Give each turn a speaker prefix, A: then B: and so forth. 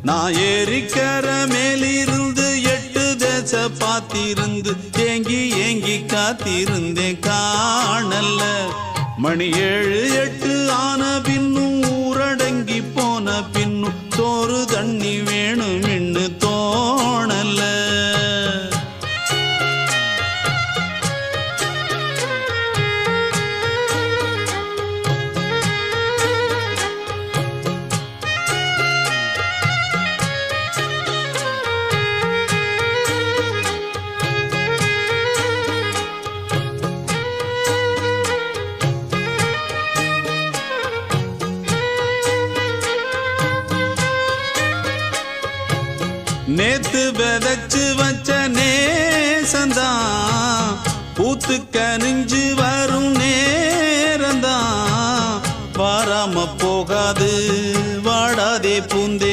A: நான் ஏரிக்கர மேலிருந்து 8 தேச பார்த்திருந்து ஏங்கி ஏங்கி காத்திருந்தேன் காணல்ல. மணி 7 8 ஆன பின்னும் ஊரடங்கி போன பின்னும் சோறு தண்ணி வேணும் இன்னு தோணல. நேத்து விதைச்சு வச்ச நேசந்தான் பூத்து கனிஞ்சு வரும் நேரந்தான். வாராம போகாது வாடாதே பூந்தே